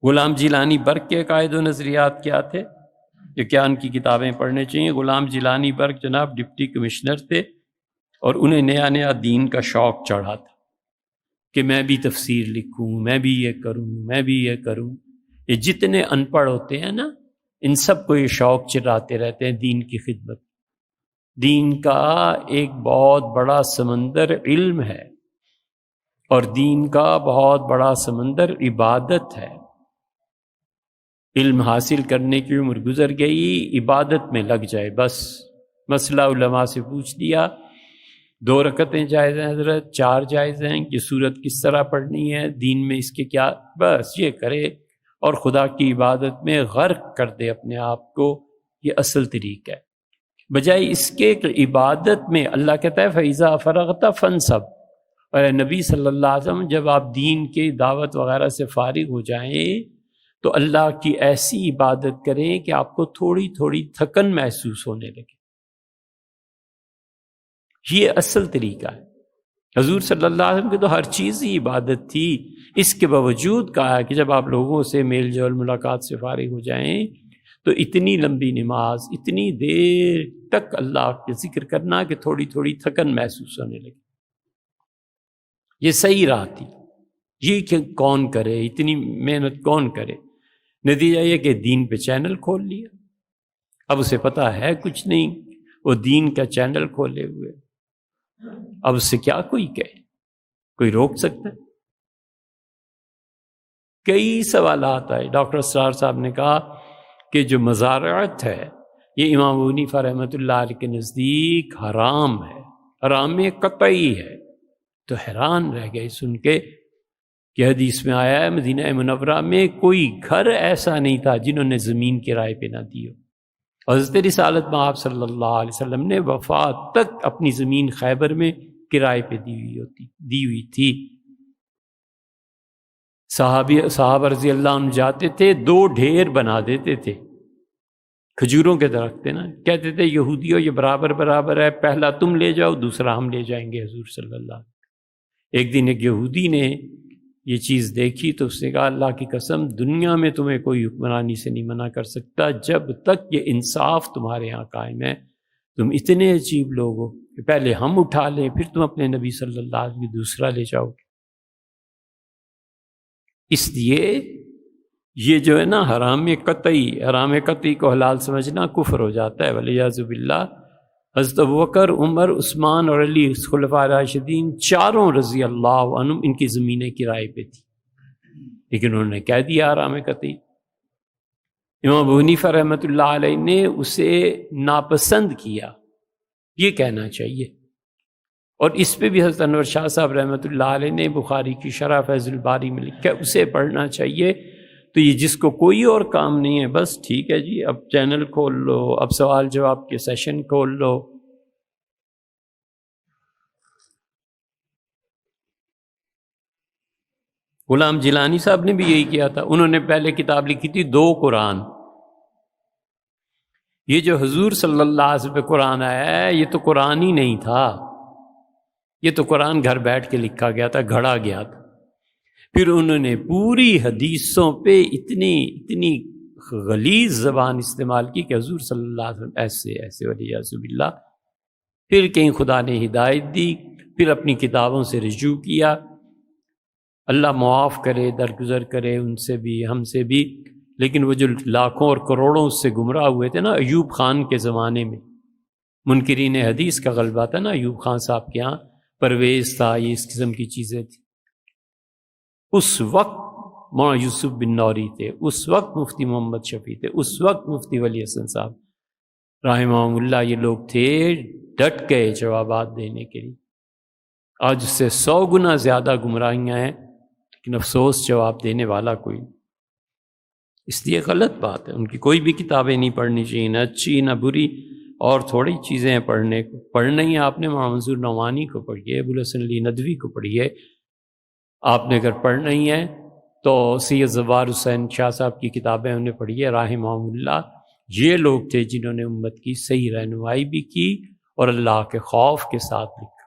غلام جیلانی برق کے عقائد و نظریات کیا تھے، کہ کیا ان کی کتابیں پڑھنے چاہیے؟ غلام جیلانی برق جناب ڈپٹی کمشنر تھے، اور انہیں نیا نیا دین کا شوق چڑھا تھا کہ میں بھی تفسیر لکھوں، میں بھی یہ کروں، میں بھی یہ کروں۔ یہ جتنے ان پڑھ ہوتے ہیں نا، ان سب کو یہ شوق چراتے رہتے ہیں دین کی خدمت۔ دین کا ایک بہت بڑا سمندر علم ہے، اور دین کا بہت بڑا سمندر عبادت ہے۔ علم حاصل کرنے کی عمر گزر گئی، عبادت میں لگ جائے بس۔ مسئلہ علماء سے پوچھ لیا، 2 رکعتیں جائز ہیں حضرت، 4 جائز ہیں، یہ سورت کس طرح پڑھنی ہے، دین میں اس کے کیا، بس یہ کرے اور خدا کی عبادت میں غرق کر دے اپنے آپ کو۔ یہ اصل طریقہ ہے، بجائے اس کے کہ عبادت میں اللہ کہتا ہے فَإِذَا فَرَغْتَ فَانْصَبْ، اور نبی صلی اللہ علیہ وسلم جب آپ دین کے دعوت وغیرہ سے فارغ ہو جائیں تو اللہ کی ایسی عبادت کریں کہ آپ کو تھوڑی تھوڑی تھکن محسوس ہونے لگے۔ یہ اصل طریقہ ہے۔ حضور صلی اللہ علیہ وسلم کی تو ہر چیز ہی عبادت تھی، اس کے باوجود کہا کہ جب آپ لوگوں سے میل جول ملاقات سے فارغ ہو جائیں تو اتنی لمبی نماز، اتنی دیر تک اللہ کے ذکر کرنا کہ تھوڑی تھوڑی تھکن محسوس ہونے لگے۔ یہ صحیح راہ تھی، یہ کہ کون کرے، اتنی محنت کون کرے؟ نتیجہ یہ کہ دین پہ چینل کھول لیا، اب اسے پتہ ہے کچھ نہیں، وہ دین کا چینل کھولے ہوئے، اب اس سے کیا کوئی کہے، کوئی روک سکتا ہے؟ کئی سوالات آئے۔ ڈاکٹر اسرار صاحب نے کہا کہ جو مزارعت ہے یہ امام ابو حنیفہ رحمۃ اللہ علیہ کے نزدیک حرام ہے، حرام قطعی ہے۔ تو حیران رہ گئے سن کے کہ حدیث میں آیا ہے مدینہ منورہ میں کوئی گھر ایسا نہیں تھا جنہوں نے زمین کرائے پہ نہ دی ہو۔ حضرت رسالت میں آپ صلی اللہ علیہ وسلم نے وفات تک اپنی زمین خیبر میں کرائے پہ دی ہوئی تھی۔ صحابہ رضی اللہ عنہ جاتے تھے، 2 ڈھیر بنا دیتے تھے کھجوروں کے درخت تھے نا، کہتے تھے یہودیوں یہ برابر برابر ہے، پہلا تم لے جاؤ دوسرا ہم لے جائیں گے حضور صلی اللہ علیہ وسلم۔ ایک دن ایک یہودی نے یہ چیز دیکھی تو اس نے کہا اللہ کی قسم دنیا میں تمہیں کوئی حکمرانی سے نہیں منع کر سکتا جب تک یہ انصاف تمہارے یہاں قائم ہے۔ تم اتنے عجیب لوگ ہو کہ پہلے ہم اٹھا لیں پھر تم اپنے نبی صلی اللہ علیہ وسلم دوسرا لے جاؤ گے۔ اس لیے یہ جو ہے نا حرام قطعی کو حلال سمجھنا کفر ہو جاتا ہے والیاذ باللہ۔ حضرت ابوبکر، عمر، عثمان اور علی خلفاء راشدین چاروں رضی اللہ عنہم ان کی زمینیں کرائے پہ تھی، لیکن انہوں نے کہہ دیا حرام قطعی۔ امام ابو حنیفہ رحمۃ اللہ علیہ نے اسے ناپسند کیا، یہ کہنا چاہیے۔ اور اس پہ بھی حضرت انور شاہ صاحب رحمۃ اللہ علیہ نے بخاری کی شرح فیض الباری میں لکھا اسے پڑھنا چاہیے۔ تو یہ جس کو کوئی اور کام نہیں ہے بس ٹھیک ہے جی، اب چینل کھول لو، اب سوال جواب کے سیشن کھول لو۔ غلام جیلانی صاحب نے بھی یہی کیا تھا، انہوں نے پہلے کتاب لکھی تھی 2 قرآن۔ یہ جو حضور صلی اللہ علیہ وسلم پہ قرآن آیا ہے یہ تو قرآن ہی نہیں تھا، یہ تو قرآن گھر بیٹھ کے لکھا گیا تھا، گھڑا گیا تھا۔ پھر انہوں نے پوری حدیثوں پہ اتنی غلیظ زبان استعمال کی کہ حضور صلی اللہ علیہ وسلم ایسے والیاذ باللہ۔ پھر کہیں خدا نے ہدایت دی، پھر اپنی کتابوں سے رجوع کیا۔ اللہ معاف کرے، درگزر کرے ان سے بھی ہم سے بھی۔ لیکن وہ جو لاکھوں اور کروڑوں اس سے گمراہ ہوئے تھے نا ایوب خان کے زمانے میں، منکرین حدیث کا غلبہ تھا نا ایوب خان صاحب کے ہاں، پرویز تھا، یہ اس قسم کی چیزیں تھیں۔ اس وقت مولانا یوسف بن نوری تھے، اس وقت مفتی محمد شفیع تھے، اس وقت مفتی ولی حسن صاحب رحمہ اللہ، یہ لوگ تھے ڈٹ گئے جوابات دینے کے لیے۔ آج اس سے 100 گنا زیادہ گمراہیاں ہیں، لیکن افسوس جواب دینے والا کوئی نہیں۔ اس لیے غلط بات ہے، ان کی کوئی بھی کتابیں نہیں پڑھنی چاہیے، نہ اچھی نہ بری، اور تھوڑی چیزیں ہیں پڑھنے کو۔ پڑھنا ہی آپ نے محمد منظور نعمانی کو پڑھیے، ابوالحسن علی ندوی کو پڑھیے۔ آپ نے اگر پڑھنا ہی ہے تو سید زوار حسین شاہ صاحب کی کتابیں انہیں پڑھیے رحمہ اللہ۔ یہ لوگ تھے جنہوں نے امت کی صحیح رہنمائی بھی کی اور اللہ کے خوف کے ساتھ لکھا۔